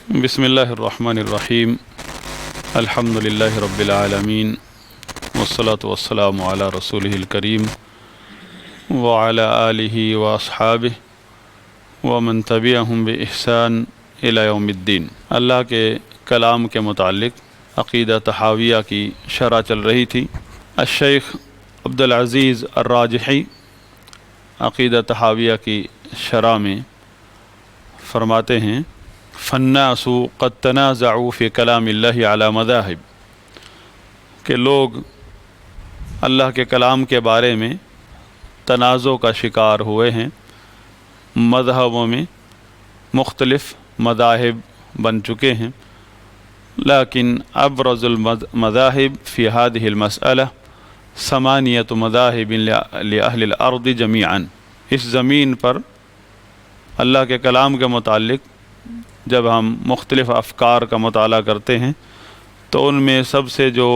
بسم اللہ الرحمن الرحیم الحمد للہ رب العالمین والصلاة والسلام علی رسولہ الکریم وعلی آلہ واصحابہ ومن تبعہم بإحسان الی یوم الدین۔ اللہ کے کلام کے متعلق عقیدہ طحاویہ کی شرح چل رہی تھی۔ الشیخ عبدالعزیز الراجحی عقیدہ طحاویہ کی شرح میں فرماتے ہیں فالناس قد تنازعوا فی کلام اللہ علی مذاہب، کہ لوگ اللہ کے کلام کے بارے میں تنازع کا شکار ہوئے ہیں، مذہبوں میں مختلف مذاہب بن چکے ہیں، لیکن ابرز المذاہب فی هذه المسئلہ ثمانیۃ مذاہب لأہل الارض جمیعا۔ اس زمین پر اللہ کے کلام کے متعلق جب ہم مختلف افکار کا مطالعہ کرتے ہیں تو ان میں سب سے جو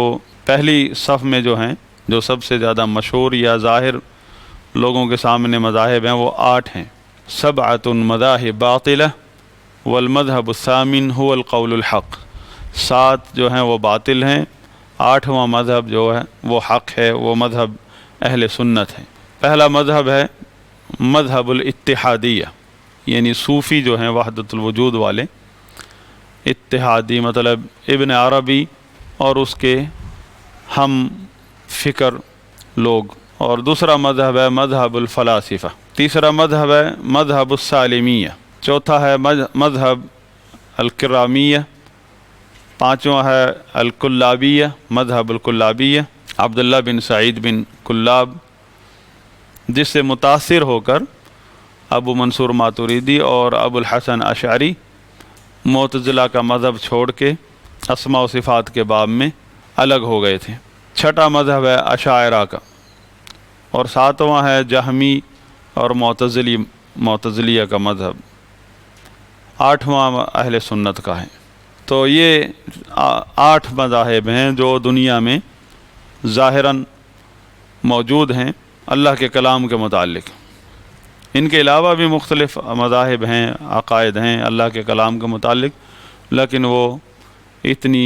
پہلی صف میں جو ہیں، جو سب سے زیادہ مشہور یا ظاہر لوگوں کے سامنے مذاہب ہیں، وہ 8 ہیں۔ سبعۃ مذاہب باطلہ والمذہب الثامن هو القول الحق۔ 7 جو ہیں وہ باطل ہیں، 8واں مذہب جو ہے وہ حق ہے، وہ مذہب اہل سنت ہے۔ پہلا مذہب ہے مذہب الاتحادیہ، یعنی صوفی جو ہیں وحدت الوجود والے، اتحادی مطلب ابن عربی اور اس کے ہم فکر لوگ۔ اور دوسرا مذہب ہے مذہب الفلاسفہ۔ تیسرا مذہب ہے مذہب السالمیہ۔ چوتھا ہے مذہب الکرامیہ۔ پانچواں ہے الکلابیہ، مذہب الکلابیہ، عبداللہ بن سعید بن کلاب، جس سے متاثر ہو کر ابو منصور ماتوریدی اور ابو الحسن اشعری معتزلہ کا مذہب چھوڑ کے اسماء و صفات کے باب میں الگ ہو گئے تھے۔ چھٹا مذہب ہے اشاعرہ کا، اور 7واں ہے جہمی اور معتزلیہ کا مذہب۔ 8واں اہل سنت کا ہے۔ تو یہ 8 مذاہب ہیں جو دنیا میں ظاہراً موجود ہیں اللہ کے کلام کے متعلق۔ ان کے علاوہ بھی مختلف مذاہب ہیں، عقائد ہیں اللہ کے کلام کے متعلق، لیکن وہ اتنی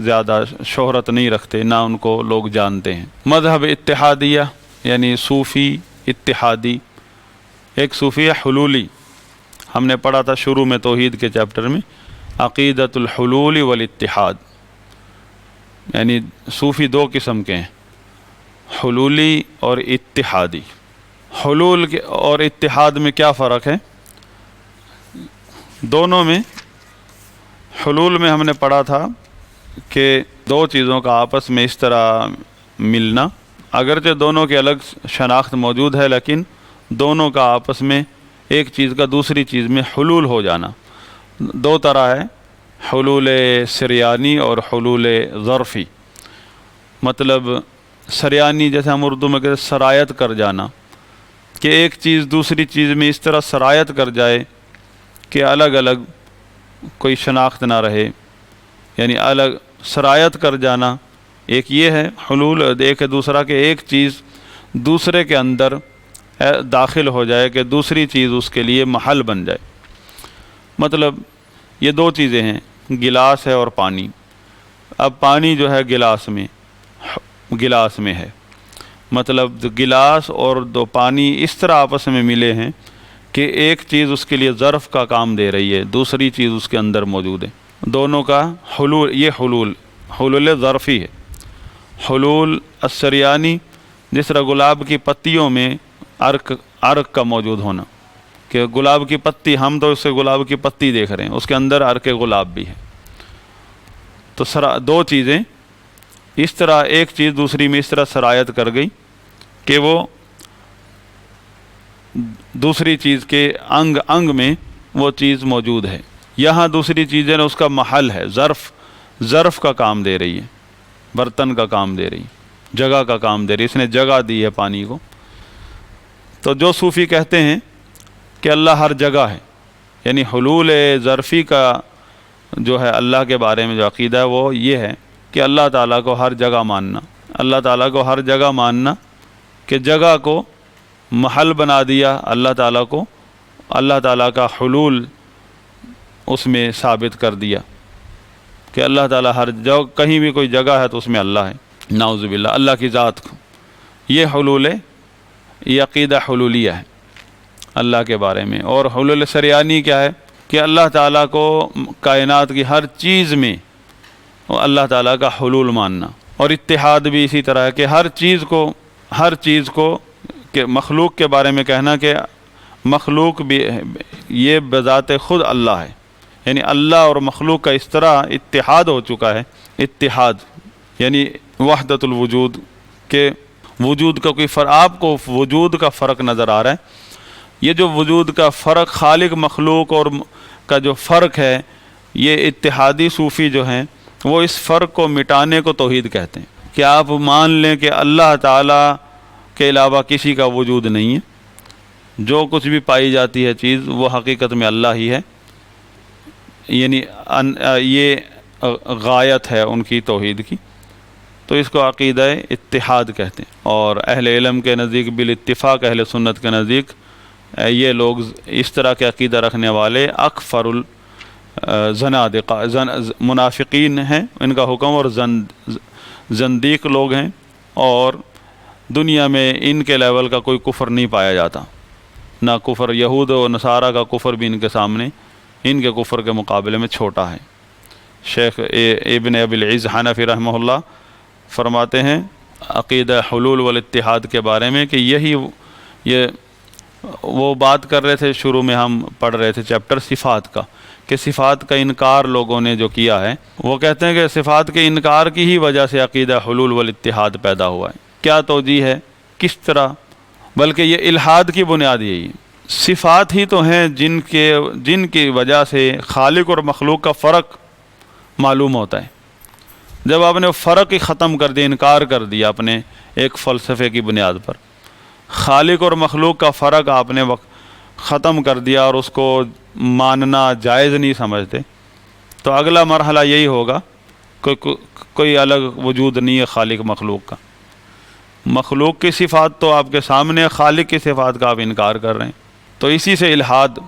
زیادہ شہرت نہیں رکھتے، نہ ان کو لوگ جانتے ہیں۔ مذہب اتحادیہ یعنی صوفی اتحادی، ایک صوفی حلولی، ہم نے پڑھا تھا شروع میں توحید کے چیپٹر میں، عقیدۃ الحلول والاتحاد، یعنی صوفی 2 قسم کے ہیں، حلولی اور اتحادی۔ حلول اور اتحاد میں کیا فرق ہے؟ دونوں میں، حلول میں ہم نے پڑھا تھا کہ 2 چیزوں کا آپس میں اس طرح ملنا، اگرچہ دونوں کی الگ شناخت موجود ہے، لیکن دونوں کا آپس میں ایک چیز کا دوسری چیز میں حلول ہو جانا۔ 2 طرح ہے، حلول سریانی اور حلول ظرفی۔ مطلب سریانی جیسے ہم اردو میں کہتے ہیں سرایت کر جانا، کہ ایک چیز دوسری چیز میں اس طرح سرایت کر جائے کہ الگ الگ کوئی شناخت نہ رہے، یعنی الگ سرایت کر جانا ایک یہ ہے حلول۔ ایک ہے دوسرا کہ ایک چیز دوسرے کے اندر داخل ہو جائے، کہ دوسری چیز اس کے لیے محل بن جائے۔ مطلب یہ 2 چیزیں ہیں، گلاس ہے اور پانی۔ اب پانی جو ہے گلاس میں ہے، مطلب گلاس اور 2 پانی اس طرح آپس میں ملے ہیں کہ ایک چیز اس کے لیے ظرف کا کام دے رہی ہے، دوسری چیز اس کے اندر موجود ہے۔ دونوں کا حلول، یہ حلول ظرفی ہے۔ حلول السریانی، جس طرح گلاب کی پتیوں میں عرق کا موجود ہونا، کہ گلاب کی پتی، ہم تو اس سے گلاب کی پتی دیکھ رہے ہیں، اس کے اندر عرق گلاب بھی ہے۔ تو 2 چیزیں اس طرح، ایک چیز دوسری میں اس طرح سرایت کر گئی کہ وہ دوسری چیز کے انگ میں وہ چیز موجود ہے۔ یہاں دوسری چیزیں اس کا محل ہے، ظرف کا کام دے رہی ہے، برتن کا کام دے رہی ہے، جگہ کا کام دے رہی ہے، اس نے جگہ دی ہے پانی کو۔ تو جو صوفی کہتے ہیں کہ اللہ ہر جگہ ہے، یعنی حلول ظرفی کا جو ہے اللہ کے بارے میں جو عقیدہ ہے وہ یہ ہے کہ اللہ تعالیٰ کو ہر جگہ ماننا، اللہ تعالیٰ کو ہر جگہ ماننا، کہ جگہ کو محل بنا دیا اللہ تعالیٰ کو، اللہ تعالیٰ کا حلول اس میں ثابت کر دیا کہ اللہ تعالیٰ ہر جگہ، کہیں بھی کوئی جگہ ہے تو اس میں اللہ ہے، نعوذ باللہ، اللہ کی ذات کو، یہ حلول ہے، یہ عقیدہ حلولیہ ہے اللہ کے بارے میں۔ اور حلول سریانی کیا ہے کہ اللہ تعالیٰ کو کائنات کی ہر چیز میں اللہ تعالیٰ کا حلول ماننا، اور اتحاد بھی اسی طرح ہے کہ ہر چیز کو کہ مخلوق کے بارے میں کہنا کہ مخلوق بھی یہ بذات خود اللہ ہے، یعنی اللہ اور مخلوق کا اس طرح اتحاد ہو چکا ہے، اتحاد یعنی وحدت الوجود، کہ وجود کا کوئی فرق، آپ کو وجود کا فرق نظر آ رہا ہے، یہ جو وجود کا فرق خالق مخلوق اور کا جو فرق ہے، یہ اتحادی صوفی جو ہیں وہ اس فرق کو مٹانے کو توحید کہتے ہیں، کہ آپ مان لیں کہ اللہ تعالیٰ کے علاوہ کسی کا وجود نہیں ہے، جو کچھ بھی پائی جاتی ہے چیز وہ حقیقت میں اللہ ہی ہے، یعنی یہ غایت ہے ان کی توحید کی، تو اس کو عقیدہ اتحاد کہتے ہیں۔ اور اہل علم کے نزدیک بالاتفاق، اہل سنت کے نزدیک یہ لوگ اس طرح کے عقیدہ رکھنے والے اکفر الزنادقہ، منافقین ہیں ان کا حکم، اور زندیق لوگ ہیں، اور دنیا میں ان کے لیول کا کوئی کفر نہیں پایا جاتا، نہ کفر یہود و نصارہ کا کفر بھی ان کے سامنے، ان کے کفر کے مقابلے میں چھوٹا ہے۔ شیخ ابن ابی العز حنفی رحمہ اللہ فرماتے ہیں عقیدہ حلول والاتحاد کے بارے میں کہ یہ وہ بات کر رہے تھے، شروع میں ہم پڑھ رہے تھے چیپٹر صفات کا، کہ صفات کا انکار لوگوں نے جو کیا ہے، وہ کہتے ہیں کہ صفات کے انکار کی ہی وجہ سے عقیدہ حلول والاتحاد پیدا ہوا ہے۔ کیا توجیہ ہے، کس طرح؟ بلکہ یہ الحاد کی بنیاد یہی ہے، صفات ہی تو ہیں جن کی وجہ سے خالق اور مخلوق کا فرق معلوم ہوتا ہے۔ جب آپ نے فرق ہی ختم کر دیا، انکار کر دیا اپنے ایک فلسفے کی بنیاد پر، خالق اور مخلوق کا فرق آپ نے ختم کر دیا اور اس کو ماننا جائز نہیں سمجھتے، تو اگلا مرحلہ یہی ہوگا کوئی الگ وجود نہیں ہے خالق مخلوق کا، مخلوق کی صفات تو آپ کے سامنے، خالق کی صفات کا آپ انکار کر رہے ہیں، تو اسی سے الحاد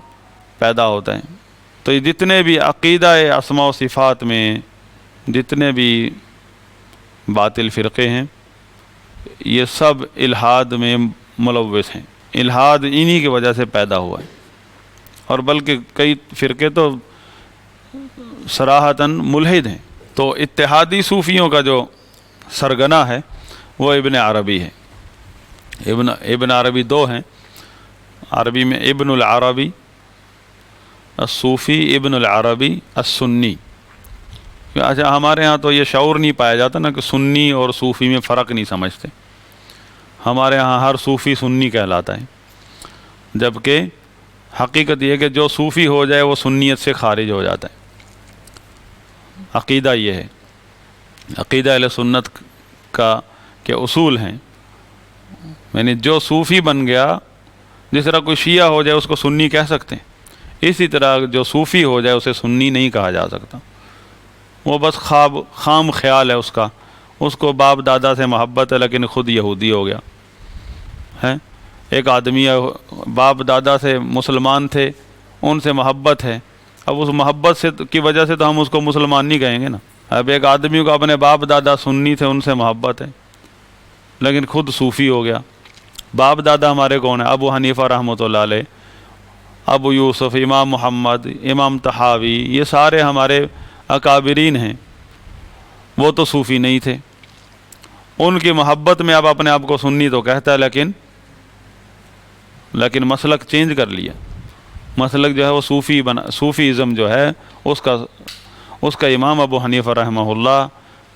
پیدا ہوتا ہے۔ تو یہ جتنے بھی عقیدہ اسماء و صفات میں جتنے بھی باطل فرقے ہیں، یہ سب الحاد میں ملوث ہیں، الحاد انہی کی وجہ سے پیدا ہوا ہے، اور بلکہ کئی فرقے تو صراحتاً ملحد ہیں۔ تو اتحادی صوفیوں کا جو سرگنا ہے وہ ابن عربی ہے۔ ابن عربی دو ہیں، عربی میں ابن العربی الصوفی، ابن العربی السنی۔ اچھا، ہمارے ہاں تو یہ شعور نہیں پایا جاتا نا کہ سنی اور صوفی میں فرق نہیں سمجھتے، ہمارے ہاں ہر صوفی سنی کہلاتا ہے، جبکہ حقیقت یہ ہے کہ جو صوفی ہو جائے وہ سنیت سے خارج ہو جاتا ہے۔ عقیدہ یہ ہے، عقیدہ اہل سنت کا کہ اصول ہیں، یعنی جو صوفی بن گیا، جس طرح کوئی شیعہ ہو جائے اس کو سنی کہہ سکتے ہیں، اسی طرح جو صوفی ہو جائے اسے سنی نہیں کہا جا سکتا، وہ بس خام خیال ہے اس کو باپ دادا سے محبت ہے لیکن خود یہودی ہو گیا ہے۔ ایک آدمی باپ دادا سے مسلمان تھے، ان سے محبت ہے، اب اس محبت سے کی وجہ سے تو ہم اس کو مسلمان نہیں کہیں گے نا۔ اب ایک آدمی کو اپنے باپ دادا سنی تھے، ان سے محبت ہے لیکن خود صوفی ہو گیا۔ باپ دادا ہمارے کون ہیں؟ ابو حنیفہ رحمۃ اللہ علیہ، ابو یوسف، امام محمد، امام طحاوی، یہ سارے ہمارے اکابرین ہیں، وہ تو صوفی نہیں تھے۔ ان کی محبت میں اب اپنے آپ کو سنی تو کہتا ہے، لیکن مسلک چینج کر لیا، مسلک جو ہے وہ صوفیزم جو ہے اس کا امام ابو حنیفہ رحمہ اللہ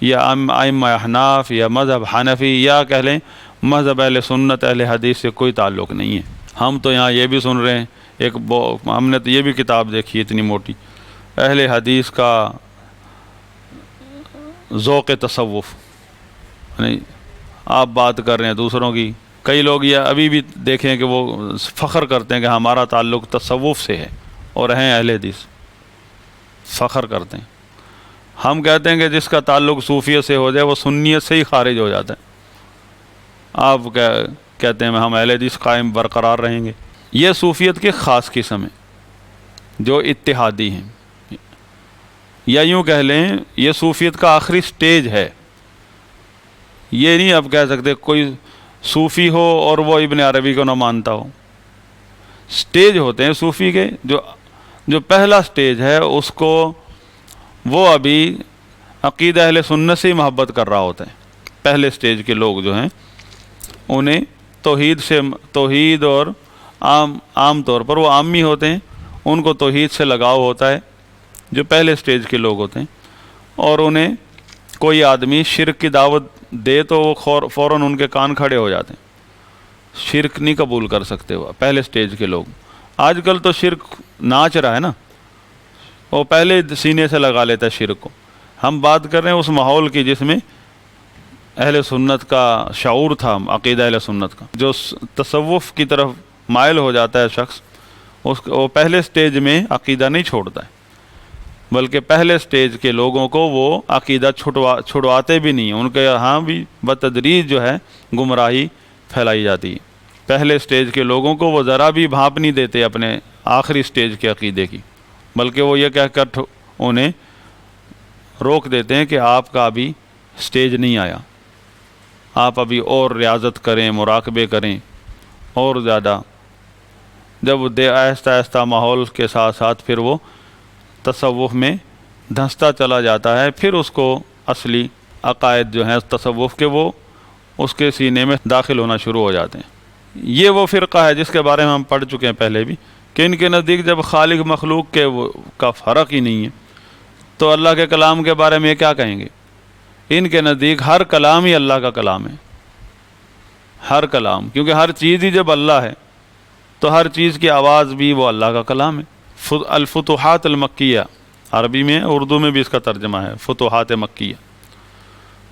یا ائمہ احناف یا مذہب حنفی یا کہہ لیں مذہب اہل سنت اہل حدیث سے کوئی تعلق نہیں ہے۔ ہم تو یہاں یہ بھی سن رہے ہیں، ہم نے تو یہ بھی کتاب دیکھی اتنی موٹی، اہل حدیث کا ذوق تصوف، یعنی آپ بات کر رہے ہیں دوسروں کی، کئی لوگ یہ ابھی بھی دیکھیں کہ وہ فخر کرتے ہیں کہ ہمارا تعلق تصوف سے ہے اور ہیں اہل حدیث، فخر کرتے ہیں۔ ہم کہتے ہیں کہ جس کا تعلق صوفیت سے ہو جائے وہ سنیت سے ہی خارج ہو جاتا ہے۔ آپ کہتے ہیں ہم اہل حدیث قائم برقرار رہیں گے۔ یہ صوفیت کے خاص قسم ہیں جو اتحادی ہیں، یا یوں کہہ لیں یہ صوفیت کا آخری سٹیج ہے. یہ نہیں آپ کہہ سکتے کوئی صوفی ہو اور وہ ابن عربی کو نہ مانتا ہو. سٹیج ہوتے ہیں صوفی کے، جو پہلا سٹیج ہے اس کو وہ ابھی عقیدہ اہل سنت سے ہی محبت کر رہا ہوتا ہے. پہلے سٹیج کے لوگ جو ہیں انہیں توحید اور عام طور پر وہ عامی ہوتے ہیں، ان کو توحید سے لگاؤ ہوتا ہے جو پہلے سٹیج کے لوگ ہوتے ہیں. اور انہیں کوئی آدمی شرک کی دعوت دے تو وہ فوراً ان کے کان کھڑے ہو جاتے ہیں. شرک نہیں قبول کر سکتے وہ پہلے سٹیج کے لوگ. آج کل تو شرک ناچ رہا ہے نا، وہ پہلے سینے سے لگا لیتا ہے شرک کو. ہم بات کر رہے ہیں اس ماحول کی جس میں اہل سنت کا شعور تھا، عقیدہ اہل سنت کا. جو تصوف کی طرف مائل ہو جاتا ہے شخص، وہ پہلے سٹیج میں عقیدہ نہیں چھوڑتا ہے، بلکہ پہلے سٹیج کے لوگوں کو وہ عقیدہ چھڑواتے بھی نہیں ہیں. ان کے یہاں بھی بتدریج جو ہے گمراہی پھیلائی جاتی ہے. پہلے سٹیج کے لوگوں کو وہ ذرا بھی بھانپ نہیں دیتے اپنے آخری سٹیج کے عقیدے کی، بلکہ وہ یہ کہہ کر انہیں روک دیتے ہیں کہ آپ کا ابھی سٹیج نہیں آیا، آپ ابھی اور ریاضت کریں، مراقبے کریں اور زیادہ. جب آہستہ آہستہ ماحول کے ساتھ ساتھ پھر وہ تصوف میں دھنستا چلا جاتا ہے، پھر اس کو اصلی عقائد جو ہیں تصوف کے وہ اس کے سینے میں داخل ہونا شروع ہو جاتے ہیں. یہ وہ فرقہ ہے جس کے بارے میں ہم پڑھ چکے ہیں پہلے بھی کہ ان کے نزدیک جب خالق مخلوق کے کا فرق ہی نہیں ہے تو اللہ کے کلام کے بارے میں یہ کیا کہیں گے. ان کے نزدیک ہر کلام ہی اللہ کا کلام ہے، ہر کلام، کیونکہ ہر چیز ہی جب اللہ ہے تو ہر چیز کی آواز بھی وہ اللہ کا کلام ہے. الفتوحات المکیہ عربی میں، اردو میں بھی اس کا ترجمہ ہے فتوحات مکیہ.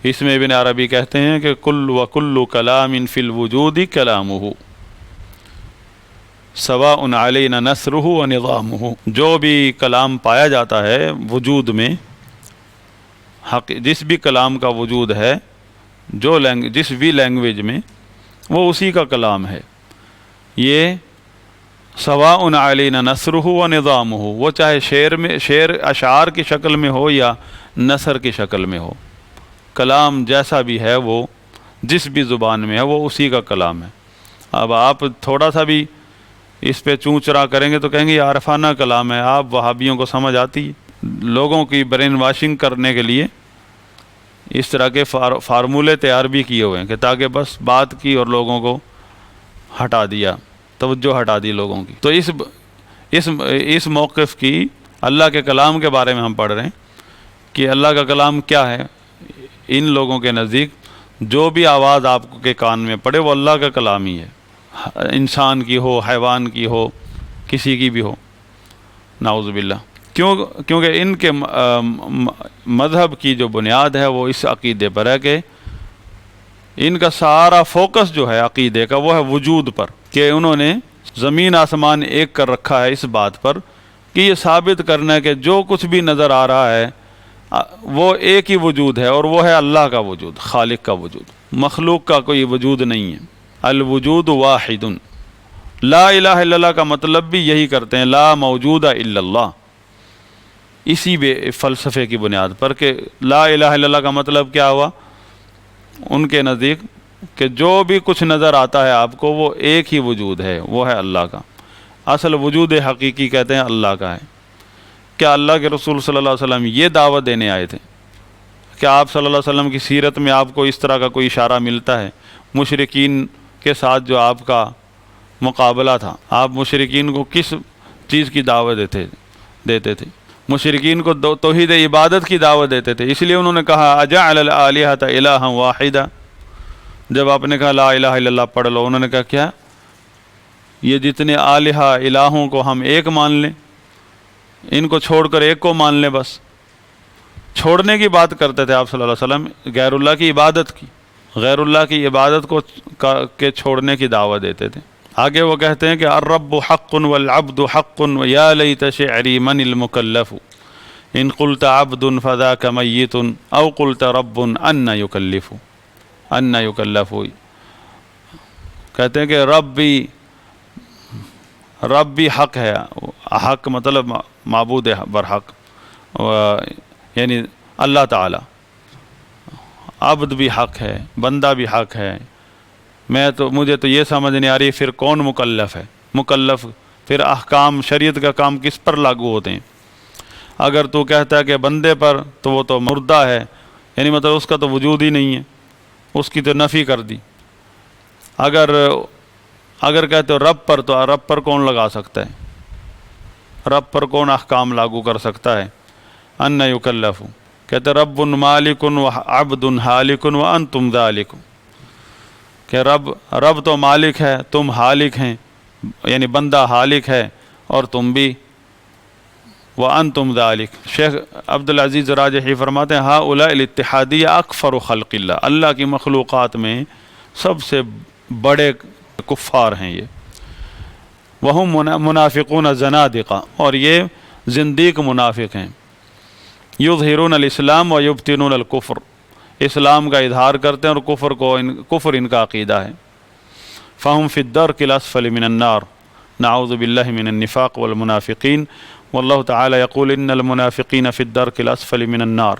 اس میں ابن عربی کہتے ہیں کہ کل وکل کلام فی الوجود کلامہ سواء علینا نثرہ ونظامہ. جو بھی کلام پایا جاتا ہے وجود میں، جس بھی کلام کا وجود ہے جس بھی لینگویج میں، وہ اسی کا کلام ہے. یہ سواء علینا نثرہ ونظامہ، وہ چاہے شعر اشعار کی شکل میں ہو یا نثر کی شکل میں ہو، کلام جیسا بھی ہے وہ جس بھی زبان میں ہے وہ اسی کا کلام ہے. اب آپ تھوڑا سا بھی اس پہ چوں چرا کریں گے تو کہیں گے یہ عارفانہ کلام ہے. آپ وہابیوں کو سمجھ آتی ہے. لوگوں کی برین واشنگ کرنے کے لیے اس طرح کے فارمولے تیار بھی کیے ہوئے ہیں کہ تاکہ بس بات کی اور لوگوں کو ہٹا دیا، توجہ ہٹا دی لوگوں کی. تو اس موقف کی اللہ کے کلام کے بارے میں ہم پڑھ رہے ہیں کہ اللہ کا کلام کیا ہے. ان لوگوں کے نزدیک جو بھی آواز آپ کے کان میں پڑے وہ اللہ کا کلام ہی ہے، انسان کی ہو، حیوان کی ہو، کسی کی بھی ہو، نعوذ باللہ. کیونکہ ان کے مذہب کی جو بنیاد ہے وہ اس عقیدے پر ہے کہ ان کا سارا فوکس جو ہے عقیدے کا وہ ہے وجود پر، کہ انہوں نے زمین آسمان ایک کر رکھا ہے اس بات پر کہ یہ ثابت کرنا ہے کہ جو کچھ بھی نظر آ رہا ہے وہ ایک ہی وجود ہے اور وہ ہے اللہ کا وجود، خالق کا وجود. مخلوق کا کوئی وجود نہیں ہے. الوجود واحد. لا الہ الا اللہ کا مطلب بھی یہی کرتے ہیں، لا موجود الا اللہ. اسی فلسفے کی بنیاد پر کہ لا الہ الا اللہ کا مطلب کیا ہوا ان کے نزدیک کہ جو بھی کچھ نظر آتا ہے آپ کو وہ ایک ہی وجود ہے، وہ ہے اللہ کا. اصل وجود حقیقی کہتے ہیں اللہ کا ہے. کیا اللہ کے رسول صلی اللہ علیہ وسلم یہ دعوت دینے آئے تھے؟ کیا آپ صلی اللہ علیہ وسلم کی سیرت میں آپ کو اس طرح کا کوئی اشارہ ملتا ہے؟ مشرکین کے ساتھ جو آپ کا مقابلہ تھا، آپ مشرکین کو کس چیز کی دعوت دیتے تھے؟ مشرکین کو توحید عبادت کی دعوت دیتے تھے. اس لیے انہوں نے کہا اجعل الالہۃ الہا واحدا. جب آپ نے کہا لا الہ الا اللہ پڑھ لو، انہوں نے کہا کیا یہ جتنے آلہہ الہوں کو ہم ایک مان لیں، ان کو چھوڑ کر ایک کو مان لیں؟ بس چھوڑنے کی بات کرتے تھے آپ صلی اللہ علیہ وسلم، غیر اللہ کی عبادت کی، غیر اللہ کی عبادت کو کے چھوڑنے کی دعوت دیتے تھے. آگے وہ کہتے ہیں کہ الرب حق والعبد حق ویا لیت شعری من المکلف ان قلت عبد فذاک میت او قلت رب ان یکلف. کہتے ہیں کہ رب بھی حق ہے. حق مطلب معبود برحق، یعنی اللہ تعالیٰ، عبد بھی حق ہے، بندہ بھی حق ہے، مجھے تو یہ سمجھ نہیں آ رہی پھر کون مکلف ہے؟ مکلف پھر احکام شریعت کا کام کس پر لاگو ہوتے ہیں؟ اگر تو کہتا ہے کہ بندے پر تو وہ تو مردہ ہے، یعنی مطلب اس کا تو وجود ہی نہیں ہے، اس کی تو نفی کر دی۔ اگر کہتے ہو رب پر، تو رب پر کون لگا سکتا ہے؟ رب پر کون احکام لاگو کر سکتا ہے؟ ان یکلف، کہتے رب مالک و عبد حالک و انتم ذالک، کہ رب تو مالک ہے، تم حالک ہیں، یعنی بندہ حالک ہے اور تم بھی، وَأَنْتُمْ ذَلِكَ۔ شیخ عبدالعزیز راجحی فرماتے ہیں ہَؤُلَاءِ الاتحادیہ اکفر خلق اللہ، اللہ کی مخلوقات میں سب سے بڑے کفار ہیں یہ، وَهُمْ منافقون زنادقہ، اور یہ زندیق منافق ہیں، یظہرون الاسلام ویبطنون الکفر، اسلام کا اظہار کرتے ہیں اور کفر ان کا عقیدہ ہے۔ فَهُمْ فِي الدَّرْكِ الْأَسْفَلِ مِنَ النَّارِ، نعوذ باللہ من النفاق والمنافقین، واللہ تعالی یقول ان المنافقین فی الدرک الاسفل من النار۔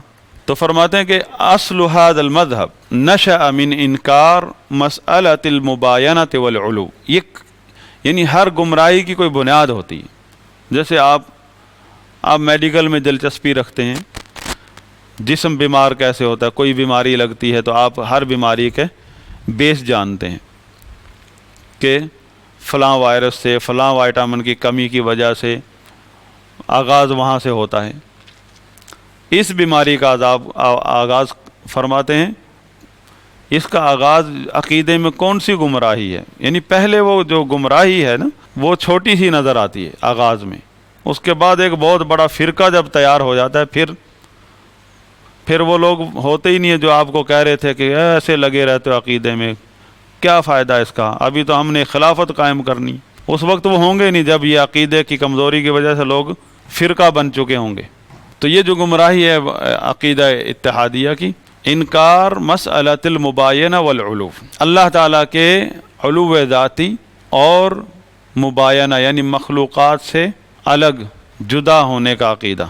تو فرماتے ہیں کہ اصل هذا المذهب نشأ من انکار مسئلۃ المباینۃ والعلو، یعنی ہر گمراہی کی کوئی بنیاد ہوتی ہے۔ جیسے آپ میڈیکل میں دلچسپی رکھتے ہیں، جسم بیمار کیسے ہوتا ہے، کوئی بیماری لگتی ہے تو آپ ہر بیماری کے بیس جانتے ہیں کہ فلاں وائرس سے، فلاں وائٹامن کی کمی کی وجہ سے آغاز وہاں سے ہوتا ہے۔ اس بیماری کا آغاز فرماتے ہیں، اس کا آغاز عقیدے میں کون سی گمراہی ہے، یعنی پہلے وہ جو گمراہی ہے نا وہ چھوٹی سی نظر آتی ہے آغاز میں، اس کے بعد ایک بہت بڑا فرقہ جب تیار ہو جاتا ہے، پھر وہ لوگ ہوتے ہی نہیں ہیں جو آپ کو کہہ رہے تھے کہ ایسے لگے رہتے ہو عقیدے میں، کیا فائدہ اس کا، ابھی تو ہم نے خلافت قائم کرنی۔ اس وقت وہ ہوں گے نہیں جب یہ عقیدے کی کمزوری کی وجہ سے لوگ فرقہ بن چکے ہوں گے۔ تو یہ جو گمراہی ہے عقیدہ اتحادیہ کی، انکار مسئلۃ المباینہ والعلو، اللہ تعالیٰ کے علو ذاتی اور مباینہ یعنی مخلوقات سے الگ جدا ہونے کا عقیدہ۔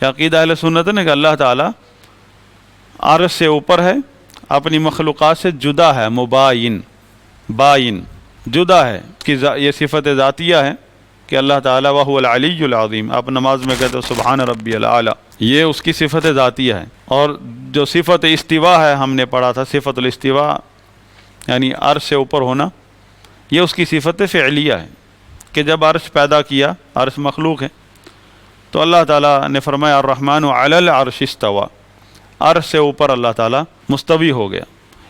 یہ عقیدہ اہل سنت ہے نا کہ اللہ تعالیٰ عرش سے اوپر ہے، اپنی مخلوقات سے جدا ہے، باین جدا ہے، یہ صفت ذاتیہ ہے کہ اللہ تعالیٰ وَهُوَ الْعَلِيُّ الْعَظِيمُ، آپ نماز میں کہتے ہو سبحان ربی العلیٰ، یہ اس کی صفت ذاتیہ ہے۔ اور جو صفت استوا ہے ہم نے پڑھا تھا، صفت الاستوا یعنی عرش سے اوپر ہونا، یہ اس کی صفت فعلیہ ہے کہ جب عرش پیدا کیا، عرش مخلوق ہے، تو اللہ تعالیٰ نے فرمایا الرحمن علی العرش استوى، عرش سے اوپر اللہ تعالیٰ مستوی ہو گیا،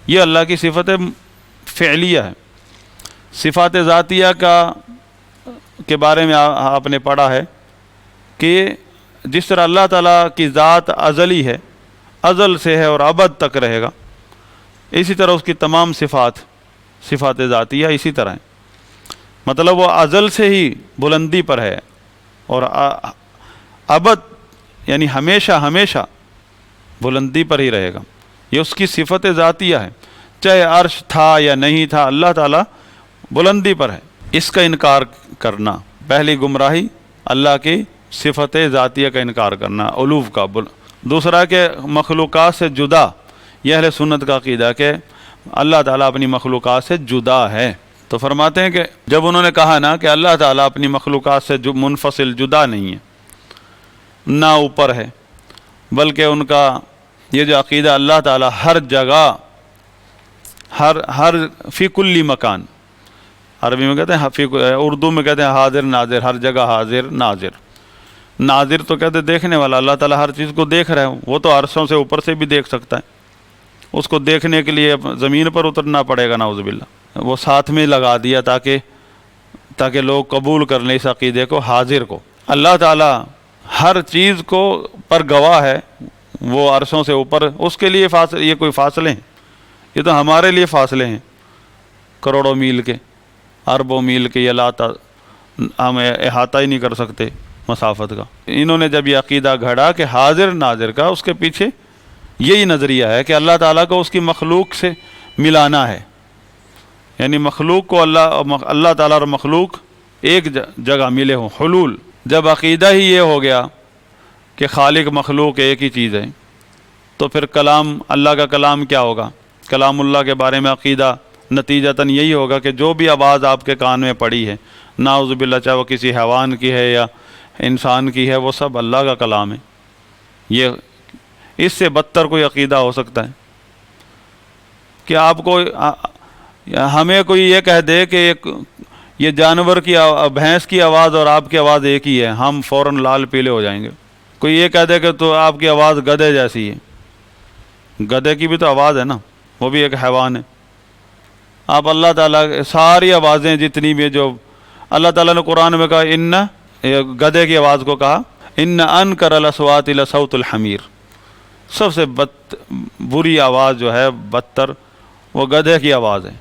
یہ اللہ کی صفت فعلیہ ہے۔ صفات ذاتیہ کے بارے میں آپ نے پڑھا ہے کہ جس طرح اللہ تعالیٰ کی ذات ازلی ہے، ازل سے ہے اور ابد تک رہے گا، اسی طرح اس کی تمام صفات ذاتیہ اسی طرح ہیں، مطلب وہ ازل سے ہی بلندی پر ہے اور ابد یعنی ہمیشہ بلندی پر ہی رہے گا، یہ اس کی صفت ذاتیہ ہے، چاہے عرش تھا یا نہیں تھا، اللہ تعالیٰ بلندی پر ہے۔ اس کا انکار کرنا پہلی گمراہی، اللہ کی صفت ذاتیہ کا انکار کرنا، علو کا۔ دوسرا کہ مخلوقات سے جدا، یہ اہل سنت کا عقیدہ کہ اللہ تعالیٰ اپنی مخلوقات سے جدا ہے۔ تو فرماتے ہیں کہ جب انہوں نے کہا نا کہ اللہ تعالیٰ اپنی مخلوقات سے منفصل جدا نہیں ہے، نہ اوپر ہے، بلکہ ان کا یہ جو عقیدہ اللہ تعالیٰ ہر جگہ، ہر فی کلی مکان، عربی میں کہتے ہیں، اردو میں کہتے ہیں حاضر ناظر، ہر جگہ حاضر ناظر تو کہتے ہیں دیکھنے والا، اللہ تعالیٰ ہر چیز کو دیکھ رہے ہیں، وہ تو عرشوں سے اوپر سے بھی دیکھ سکتا ہے، اس کو دیکھنے کے لیے زمین پر اترنا پڑے گا، نعوذ باللہ، وہ ساتھ میں لگا دیا تاکہ لوگ قبول کر لیں اس عقیدے کو، حاضر کو۔ اللہ تعالیٰ ہر چیز کو پر گواہ ہے، وہ عرشوں سے اوپر، اس کے لیے یہ کوئی فاصلے ہیں، یہ تو ہمارے لیے فاصلے ہیں، کروڑوں میل کے، اربوں میل کے، ہم احاطہ ہی نہیں کر سکتے مسافت کا۔ انہوں نے جب یہ عقیدہ گھڑا کہ حاضر ناظر کا، اس کے پیچھے یہی نظریہ ہے کہ اللہ تعالیٰ کو اس کی مخلوق سے ملانا ہے، یعنی مخلوق کو اللہ تعالیٰ اور مخلوق ایک جگہ ملے ہوں، حلول۔ جب عقیدہ ہی یہ ہو گیا کہ خالق مخلوق ایک ہی چیز ہے، تو پھر کلام اللہ کا کلام کیا ہوگا؟ کلام اللہ کے بارے میں عقیدہ نتیجتاً یہی ہوگا کہ جو بھی آواز آپ کے کان میں پڑی ہے، نعوذ باللہ، چاہے وہ کسی حیوان کی ہے یا انسان کی ہے، وہ سب اللہ کا کلام ہے۔ یہ اس سے بدتر کوئی عقیدہ ہو سکتا ہے کہ آپ کو ہمیں کوئی یہ کہہ دے کہ یہ جانور کی بھینس کی آواز اور آپ کی آواز ایک ہی ہے، ہم فوراً لال پیلے ہو جائیں گے۔ کوئی یہ کہہ دے کہ تو آپ کی آواز گدھے جیسی ہے، گدھے کی بھی تو آواز ہے نا، وہ بھی ایک حیوان ہے۔ آپ اللہ تعالیٰ ساری آوازیں جتنی بھی جو اللہ تعالیٰ نے قرآن میں کہا، گدھے کی آواز کو کہا ان انکر الاصوات لصوت الحمیر، سب سے بری آواز جو ہے، بدتر، وہ گدھے کی آواز ہے،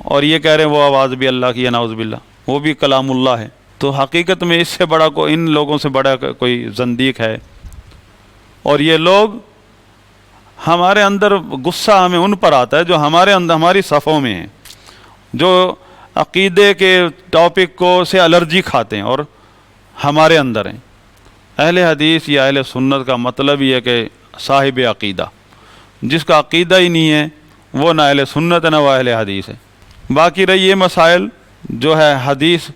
اور یہ کہہ رہے ہیں وہ آواز بھی اللہ کی ہے، نعوذ باللہ، وہ بھی کلام اللہ ہے۔ تو حقیقت میں اس سے بڑا ان لوگوں سے بڑا کوئی زندیق ہے۔ اور یہ لوگ ہمارے اندر غصہ ہمیں ان پر آتا ہے جو ہمارے اندر ہماری صفوں میں ہیں، جو عقیدے کے ٹاپک کو سے الرجی کھاتے ہیں اور ہمارے اندر ہیں۔ اہل حدیث یا اہل سنت کا مطلب یہ ہے کہ صاحب عقیدہ، جس کا عقیدہ ہی نہیں ہے وہ نہ اہل سنت ہے نہ وہ اہل حدیث ہے۔ باقی رہی یہ مسائل جو ہے حدیث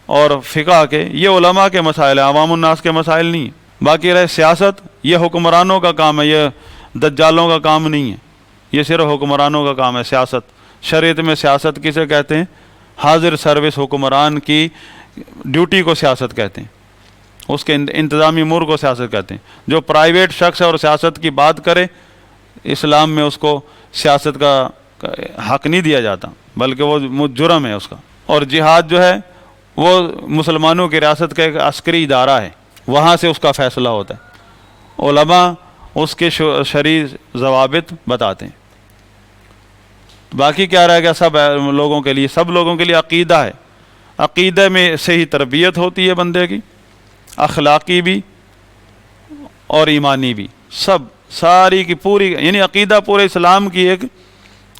اور فقہ کے، یہ علماء کے مسائل ہیں، عوام الناس کے مسائل نہیں ہیں۔ باقی رہے سیاست، یہ حکمرانوں کا کام ہے، یہ دجالوں کا کام نہیں ہے، یہ صرف حکمرانوں کا کام ہے۔ سیاست، شریعت میں سیاست کسے کہتے ہیں؟ حاضر سروس حکمران کی ڈیوٹی کو سیاست کہتے ہیں، اس کے انتظامی امور کو سیاست کہتے ہیں۔ جو پرائیویٹ شخص ہے اور سیاست کی بات کرے، اسلام میں اس کو سیاست کا حق نہیں دیا جاتا، بلکہ وہ جرم ہے اس کا۔ اور جہاد جو ہے وہ مسلمانوں کی ریاست کا ایک عسکری ادارہ ہے، وہاں سے اس کا فیصلہ ہوتا ہے، علماء اس کے شرعی ضوابط بتاتے ہیں۔ باقی کیا رہے گا؟ سب لوگوں کے لیے، سب لوگوں کے لیے عقیدہ ہے۔ عقیدہ میں صحیح تربیت ہوتی ہے بندے کی، اخلاقی بھی اور ایمانی بھی، ساری کی پوری، یعنی عقیدہ پورے اسلام کی ایک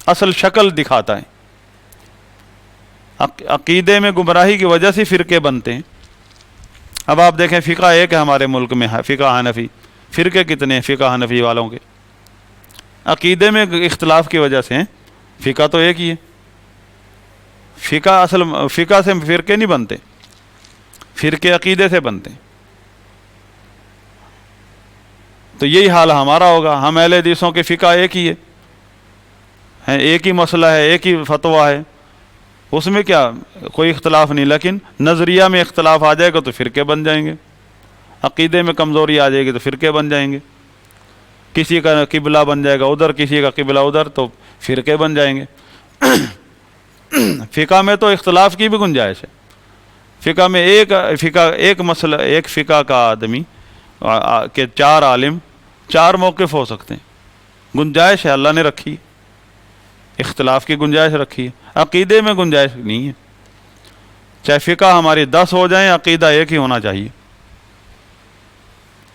اصل شکل دکھاتا ہے۔ عقیدے میں گمراہی کی وجہ سے فرقے بنتے ہیں۔ اب آپ دیکھیں، فقہ ایک ہے ہمارے ملک میں، فقہ حنفی، فرقے کتنے ہیں فقہ حنفی والوں کے؟ عقیدے میں اختلاف کی وجہ سے ہیں، فقہ تو ایک ہی ہے۔ فقہ سے فرقے نہیں بنتے، فرقے عقیدے سے بنتے ہیں۔ تو یہی حال ہمارا ہوگا، ہم اہل حدیثوں کے فقہ ایک ہی ہے، ایک ہی مسئلہ ہے، ایک ہی فتویٰ ہے، اس میں کیا کوئی اختلاف نہیں، لیکن نظریہ میں اختلاف آ جائے گا تو فرقے بن جائیں گے، عقیدے میں کمزوری آ جائے گی تو فرقے بن جائیں گے، کسی کا قبلہ بن جائے گا ادھر، کسی کا قبلہ ادھر، تو فرقے بن جائیں گے۔ فقہ میں تو اختلاف کی بھی گنجائش ہے، فقہ میں ایک مسئلہ، ایک فقہ کا آدمی کہ 4 عالم 4 موقف ہو سکتے ہیں، گنجائش ہے، اللہ نے رکھی، اختلاف کی گنجائش رکھی ہے۔ عقیدے میں گنجائش نہیں ہے، چاہے فقہ ہماری 10 ہو جائیں، عقیدہ ایک ہی ہونا چاہیے،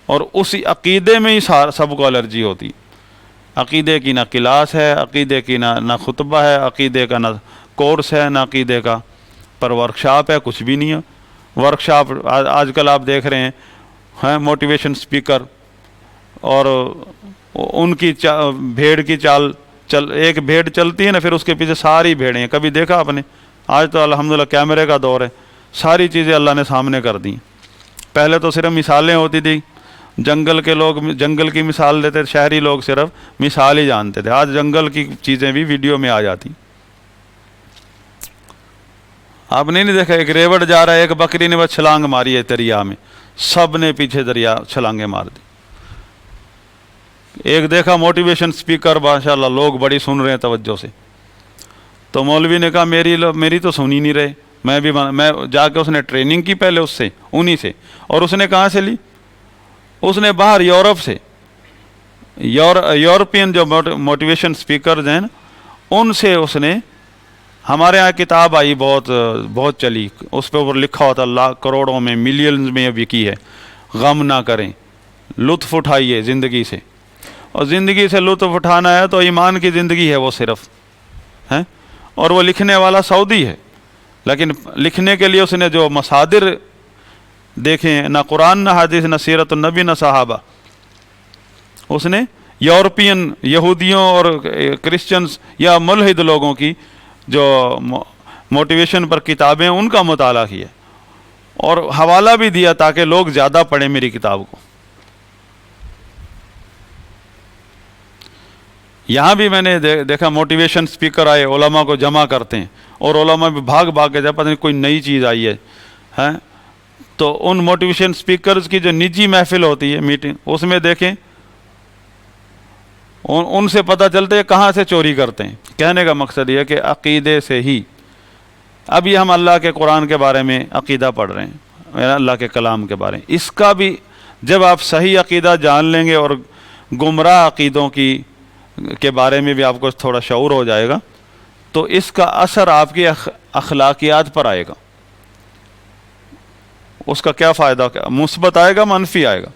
اور اسی عقیدے میں ہی سب کو الرجی ہوتی۔ عقیدے کی نہ کلاس ہے، عقیدے کی نہ خطبہ ہے، عقیدے کا نہ کورس ہے، نہ عقیدے کا پر ورکشاپ ہے، کچھ بھی نہیں ہے۔ ورکشاپ آج کل آپ دیکھ رہے ہیں موٹیویشن سپیکر، اور ان کی بھیڑ کی چال ایک بھیڑ چلتی ہے نا، پھر اس کے پیچھے ساری بھیڑیں ہیں، کبھی دیکھا آپ نے؟ آج تو الحمدللہ کیمرے کا دور ہے، ساری چیزیں اللہ نے سامنے کر دی۔ پہلے تو صرف مثالیں ہوتی تھی، جنگل کے لوگ جنگل کی مثال دیتے، شہری لوگ صرف مثال ہی جانتے تھے، آج جنگل کی چیزیں بھی ویڈیو میں آ جاتی۔ آپ نے نہیں دیکھا، ایک ریوڑ جا رہا ہے، ایک بکری نے بس چھلانگ ماری ہے دریا میں، سب نے پیچھے دریا چھلانگیں مار دی۔ ایک دیکھا موٹیویشن سپیکر، ماشاءاللہ لوگ بڑی سن رہے ہیں توجہ سے، تو مولوی نے کہا میری تو سن ہی نہیں رہے، میں جا کے اس نے ٹریننگ کی پہلے اس سے، انہی سے، اور اس نے کہاں سے لی؟ اس نے باہر یورپ سے، یورپین جو موٹیویشن سپیکرز ہیں ان سے اس نے، ہمارے ہاں کتاب آئی بہت چلی، اس پہ اوپر لکھا ہوتا لاکھ کروڑوں میں ملینز میں بکی ہے، غم نہ کریں، لطف اٹھائیے زندگی سے، اور زندگی سے لطف اٹھانا ہے تو ایمان کی زندگی ہے وہ صرف ہے، اور وہ لکھنے والا سعودی ہے، لیکن لکھنے کے لیے اس نے جو مصادر دیکھیں نہ قرآن نہ حدیث نہ سیرت النبی نہ صحابہ، اس نے یورپین یہودیوں اور کرسچنز یا ملحد لوگوں کی جو موٹیویشن پر کتابیں ان کا مطالعہ کیا اور حوالہ بھی دیا تاکہ لوگ زیادہ پڑھیں میری کتاب کو۔ یہاں بھی میں نے دیکھا موٹیویشن سپیکر آئے، علماء کو جمع کرتے ہیں اور علماء بھی بھاگ بھاگ کے جب پتہ نہیں کوئی نئی چیز آئی ہے تو ان موٹیویشن سپیکرز کی جو نجی محفل ہوتی ہے میٹنگ، اس میں دیکھیں ان سے پتہ چلتا ہے کہاں سے چوری کرتے ہیں۔ کہنے کا مقصد یہ ہے کہ عقیدے سے ہی، اب یہ ہم اللہ کے قرآن کے بارے میں عقیدہ پڑھ رہے ہیں، اللہ کے کلام کے بارے میں، اس کا بھی جب آپ صحیح عقیدہ جان لیں گے اور گمراہ عقیدوں کے بارے میں بھی آپ کو تھوڑا شعور ہو جائے گا تو اس کا اثر آپ کی اخلاقیات پر آئے گا۔ اس کا کیا فائدہ، مثبت آئے گا منفی آئے گا؟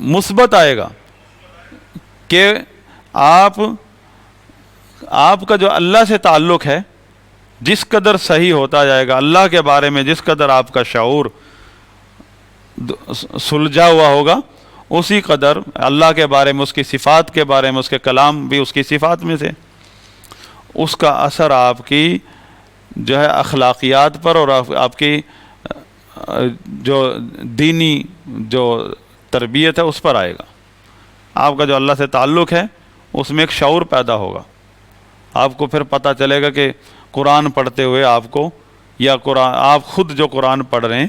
مثبت آئے گا کہ آپ کا جو اللہ سے تعلق ہے جس قدر صحیح ہوتا جائے گا، اللہ کے بارے میں جس قدر آپ کا شعور سلجھا ہوا ہوگا، اسی قدر اللہ کے بارے میں، اس کی صفات کے بارے میں، اس کے کلام بھی اس کی صفات میں سے، اس کا اثر آپ کی جو ہے اخلاقیات پر اور آپ کی جو دینی جو تربیت ہے اس پر آئے گا۔ آپ کا جو اللہ سے تعلق ہے اس میں ایک شعور پیدا ہوگا، آپ کو پھر پتہ چلے گا کہ قرآن پڑھتے ہوئے آپ کو، یا قرآن آپ خود جو قرآن پڑھ رہے ہیں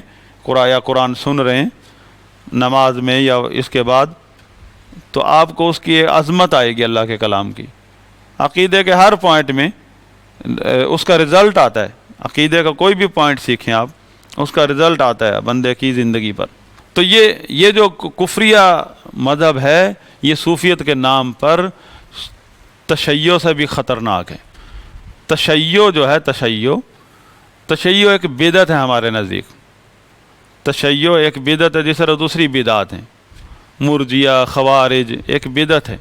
یا قرآن سن رہے ہیں نماز میں یا اس کے بعد، تو آپ کو اس کی عظمت آئے گی اللہ کے کلام کی۔ عقیدے کے ہر پوائنٹ میں اس کا رزلٹ آتا ہے، عقیدے کا کوئی بھی پوائنٹ سیکھیں آپ، اس کا رزلٹ آتا ہے بندے کی زندگی پر۔ تو یہ جو کفریہ مذہب ہے یہ صوفیت کے نام پر تشیع سے بھی خطرناک ہے۔ تشیع جو ہے، تشیع ایک بدعت ہے ہمارے نزدیک۔ تشیع ایک بدعت ہے جس طرح دوسری بدعات ہیں، مرجیہ، خوارج، ایک بدعت ہے۔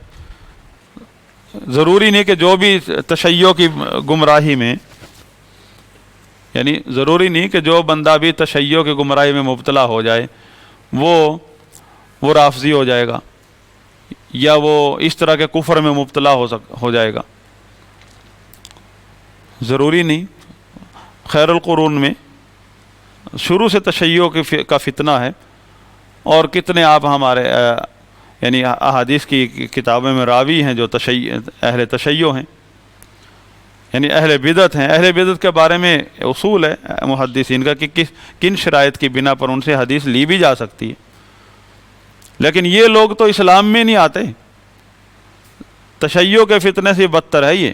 ضروری نہیں کہ جو بھی تشیع کی گمراہی میں، یعنی ضروری نہیں کہ جو بندہ بھی تشیع کی گمراہی میں مبتلا ہو جائے وہ رافضی ہو جائے گا یا وہ اس طرح کے کفر میں مبتلا ہو جائے گا، ضروری نہیں۔ خیر القرون میں شروع سے تشیع کا فتنہ ہے، اور کتنے آپ ہمارے یعنی احادیث کی کتابوں میں راوی ہیں جو اہل تشیع ہیں، یعنی اہل بدعت ہیں۔ اہل بدعت کے بارے میں اصول ہے محدثین کا کہ کن شرائط کی بنا پر ان سے حدیث لی بھی جا سکتی ہے، لیکن یہ لوگ تو اسلام میں نہیں آتے۔ تشیع کے فتنے سے بدتر ہے یہ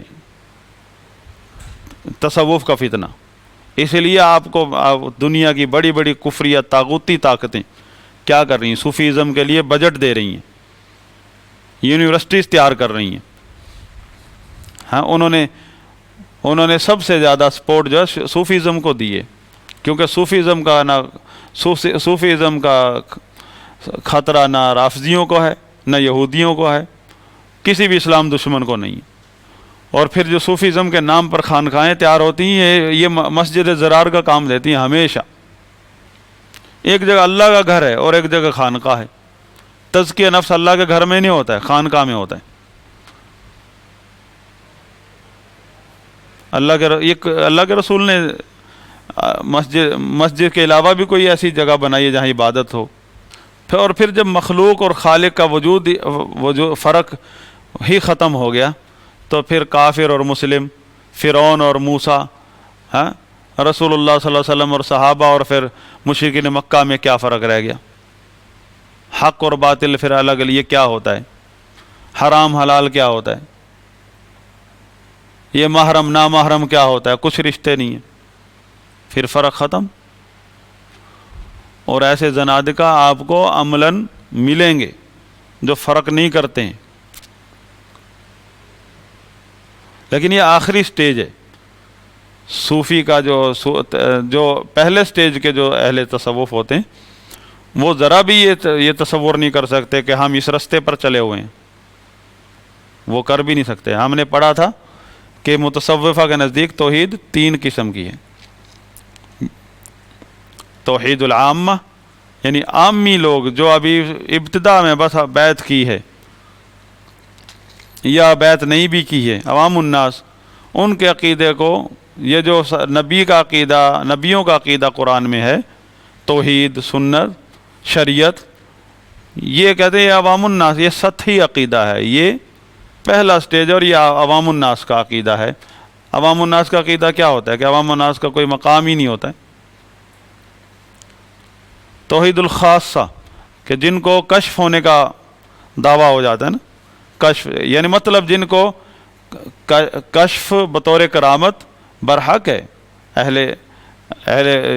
تصوف کا فتنہ۔ اس لیے آپ کو دنیا کی بڑی بڑی کفریہ طاغوتی طاقتیں کیا کر رہی ہیں؟ صوفیزم کے لیے بجٹ دے رہی ہیں، یونیورسٹیز تیار کر رہی ہیں۔ ہاں، انہوں نے سب سے زیادہ سپورٹ جو ہے صوفیزم کو دی ہے، کیونکہ صوفیزم کا خطرہ نہ رافضیوں کو ہے نہ یہودیوں کو ہے، کسی بھی اسلام دشمن کو نہیں۔ اور پھر جو صوفیزم کے نام پر خانقاہیں تیار ہوتی ہیں یہ مسجد زرار کا کام دیتی ہیں ہمیشہ۔ ایک جگہ اللہ کا گھر ہے اور ایک جگہ خانقاہ ہے۔ تزکیہ نفس اللہ کے گھر میں نہیں ہوتا ہے، خانقاہ میں ہوتا ہے۔ اللہ کے رسول نے مسجد کے علاوہ بھی کوئی ایسی جگہ بنائی ہے جہاں عبادت ہو۔ اور پھر جب مخلوق اور خالق کا وجود فرق ہی ختم ہو گیا تو پھر کافر اور مسلم، فرعون اور موسیٰ، رسول اللہ صلی اللہ علیہ وسلم اور صحابہ، اور پھر مشرکین مکہ میں کیا فرق رہ گیا؟ حق اور باطل پھر الگ، یہ کیا ہوتا ہے؟ حرام حلال کیا ہوتا ہے؟ یہ محرم نامحرم کیا ہوتا ہے؟ کچھ رشتے نہیں ہیں، پھر فرق ختم۔ اور ایسے زنادقہ آپ کو عملاً ملیں گے جو فرق نہیں کرتے ہیں، لیکن یہ آخری سٹیج ہے صوفی کا۔ جو پہلے سٹیج کے جو اہل تصوف ہوتے ہیں وہ ذرا بھی یہ تصور نہیں کر سکتے کہ ہم اس رستے پر چلے ہوئے ہیں، وہ کر بھی نہیں سکتے۔ ہم نے پڑھا تھا کہ متصوفہ کے نزدیک توحید 3 قسم کی ہے، توحید العامہ یعنی عامی لوگ جو ابھی ابتدا میں بس بیعت کی ہے یا بیعت نہیں بھی کی ہے، عوام الناس، ان کے عقیدے کو، یہ جو نبی کا عقیدہ، نبیوں کا عقیدہ قرآن میں ہے، توحید، سنت، شریعت، یہ کہتے ہیں یہ عوام الناس، یہ سطحی عقیدہ ہے، یہ پہلا سٹیج، اور یہ عوام الناس کا عقیدہ ہے۔ عوام الناس کا عقیدہ کیا ہوتا ہے کہ عوام الناس کا کوئی مقام ہی نہیں ہوتا ہے۔ توحید الخاصہ کہ جن کو کشف ہونے کا دعویٰ ہو جاتا ہے نا، کشف یعنی مطلب جن کو کشف بطور کرامت برحق ہے، اہل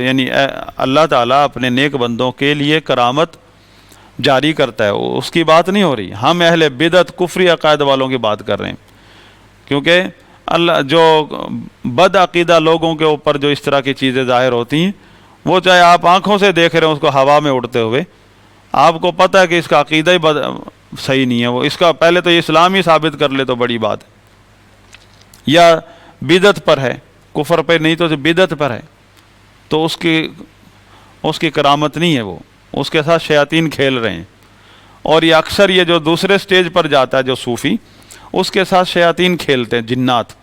یعنی اللہ تعالیٰ اپنے نیک بندوں کے لیے کرامت جاری کرتا ہے، اس کی بات نہیں ہو رہی، ہم اہل بدعت کفری عقائد والوں کی بات کر رہے ہیں، کیونکہ اللہ جو بد عقیدہ لوگوں کے اوپر جو اس طرح کی چیزیں ظاہر ہوتی ہیں، وہ چاہے آپ آنکھوں سے دیکھ رہے ہیں اس کو ہوا میں اڑتے ہوئے، آپ کو پتہ ہے کہ اس کا عقیدہ ہی صحیح نہیں ہے، وہ اس کا پہلے تو یہ اسلام ہی ثابت کر لے تو بڑی بات ہے، یا بدعت پر ہے، کفر پہ نہیں تو بدعت پر ہے، تو اس کی کرامت نہیں ہے، وہ اس کے ساتھ شیاطین کھیل رہے ہیں۔ اور یہ اکثر یہ جو دوسرے سٹیج پر جاتا ہے جو صوفی، اس کے ساتھ شیاطین کھیلتے ہیں، جنات،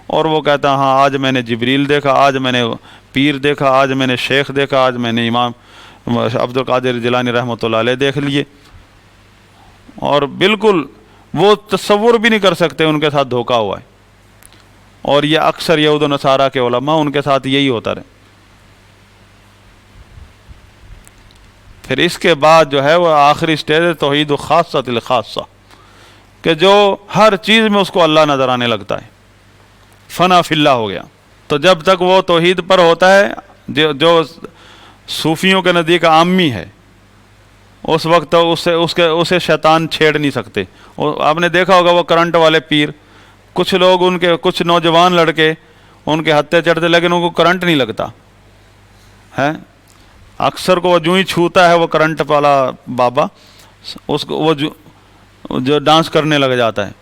اور وہ کہتا ہے ہاں آج میں نے جبریل دیکھا، آج میں نے پیر دیکھا، آج میں نے شیخ دیکھا، آج میں نے امام عبد القادر جیلانی رحمۃ اللہ علیہ دیکھ لیے، اور بالکل وہ تصور بھی نہیں کر سکتے ان کے ساتھ دھوکا ہوا ہے۔ اور یہ اکثر یہود و نصارہ کے علماء، ان کے ساتھ یہی ہوتا رہے۔ پھر اس کے بعد جو ہے وہ آخری سٹیج ہے توحید و خاصۃ الخاصہ، کہ جو ہر چیز میں اس کو اللہ نظر آنے لگتا ہے، فنا فی اللہ ہو گیا۔ تو جب تک وہ توحید پر ہوتا ہے، جو صوفیوں کے نزدیک عامی ہے، اس وقت تو اسے شیطان چھیڑ نہیں سکتے۔ آپ نے دیکھا ہوگا وہ کرنٹ والے پیر، کچھ لوگ ان کے کچھ نوجوان لڑکے ان کے ہتھے چڑھتے، لیکن ان کو کرنٹ نہیں لگتا ہے، اکثر کو وہ جو ہی چھوتا ہے وہ کرنٹ والا بابا، اس کو وہ جو ڈانس کرنے لگ جاتا ہے۔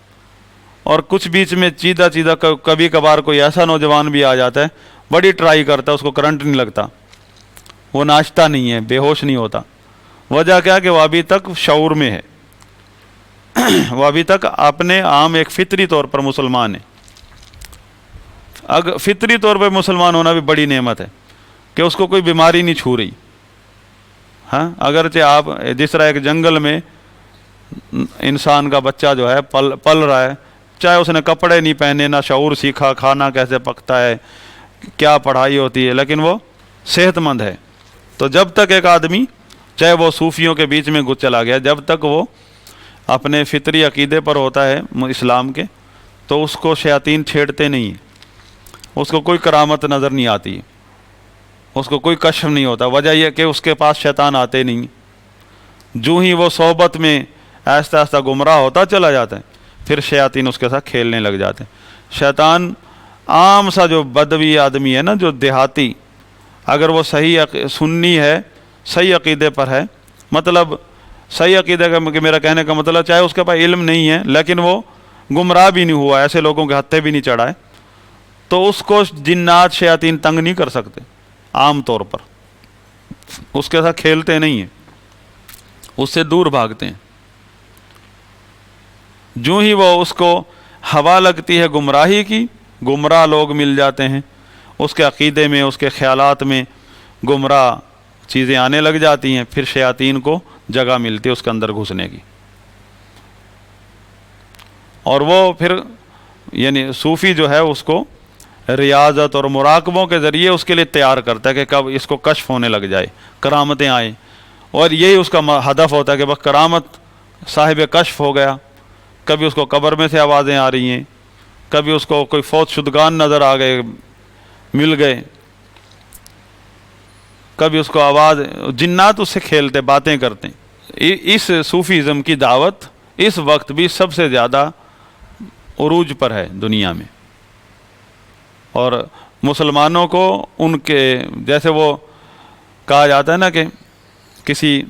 اور کچھ بیچ میں چیدہ کبھی کبھار کوئی ایسا نوجوان بھی آ جاتا ہے، بڑی ٹرائی کرتا ہے، اس کو کرنٹ نہیں لگتا، وہ ناچتا نہیں ہے، بے ہوش نہیں ہوتا۔ وجہ کیا کہ وہ ابھی تک شعور میں ہے، وہ ابھی تک اپنے عام ایک فطری طور پر مسلمان ہے۔ فطری طور پر مسلمان ہونا بھی بڑی نعمت ہے کہ اس کو کوئی بیماری نہیں چھو رہی۔ ہاں، اگرچہ آپ جس طرح ایک جنگل میں انسان کا بچہ جو ہے پل رہا ہے، چاہے اس نے کپڑے نہیں پہنے، نہ شعور سیکھا، کھانا کیسے پکتا ہے، کیا پڑھائی ہوتی ہے، لیکن وہ صحت مند ہے۔ تو جب تک ایک آدمی، چاہے وہ صوفیوں کے بیچ میں چلا گیا، جب تک وہ اپنے فطری عقیدے پر ہوتا ہے اسلام کے، تو اس کو شیاطین چھیڑتے نہیں ہیں، اس کو کوئی کرامت نظر نہیں آتی، اس کو کوئی کشف نہیں ہوتا۔ وجہ یہ کہ اس کے پاس شیطان آتے نہیں، جو ہی وہ صحبت میں آہستہ آہستہ گمراہ ہوتا چلا جاتا ہے، پھر شیاطین اس کے ساتھ کھیلنے لگ جاتے ہیں۔ شیطان عام سا جو بدوی آدمی ہے نا، جو دیہاتی، اگر وہ صحیح سنی ہے، صحیح عقیدے پر ہے، مطلب صحیح عقیدے کا میرا کہنے کا مطلب چاہے اس کے پاس علم نہیں ہے لیکن وہ گمراہ بھی نہیں ہوا، ایسے لوگوں کے ہتھے بھی نہیں چڑھائے، تو اس کو جنات شیاطین تنگ نہیں کر سکتے، عام طور پر اس کے ساتھ کھیلتے نہیں ہیں، اس سے دور بھاگتے ہیں۔ جو ہی وہ اس کو ہوا لگتی ہے گمراہی کی، گمراہ لوگ مل جاتے ہیں، اس کے عقیدے میں، اس کے خیالات میں گمراہ چیزیں آنے لگ جاتی ہیں، پھر شیاطین کو جگہ ملتی ہے اس کے اندر گھسنے کی۔ اور وہ پھر یعنی صوفی جو ہے اس کو ریاضت اور مراقبوں کے ذریعے اس کے لیے تیار کرتا ہے کہ کب اس کو کشف ہونے لگ جائے، کرامتیں آئیں، اور یہی اس کا ہدف ہوتا ہے کہ بس کرامت صاحب کشف ہو گیا، کبھی اس کو قبر میں سے آوازیں آ رہی ہیں، کبھی اس کو کوئی فوت شدگان نظر آ گئے، مل گئے، کبھی اس کو آواز، جنات اس سے کھیلتے، باتیں کرتے ہیں۔ اس صوفیزم کی دعوت اس وقت بھی سب سے زیادہ عروج پر ہے دنیا میں، اور مسلمانوں کو ان کے جیسے وہ کہا جاتا ہے نا کہ کسی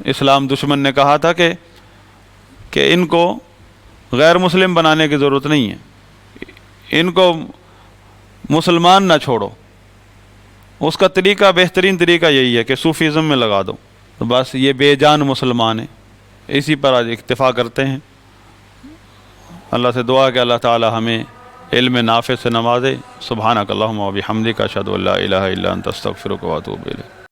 اسلام دشمن نے کہا تھا کہ ان کو غیر مسلم بنانے کی ضرورت نہیں ہے، ان کو مسلمان نہ چھوڑو، اس کا طریقہ، بہترین طریقہ یہی ہے کہ صوفیزم میں لگا دو، تو بس یہ بے جان مسلمان ہیں۔ اسی پر آج اکتفا کرتے ہیں۔ اللہ سے دعا کہ اللہ تعالی ہمیں علم نافع سے نوازے۔ سبحانک اللہم و بحمدک، اشہد ان لا الہ الا انت، استغفرک و اتوب الیک۔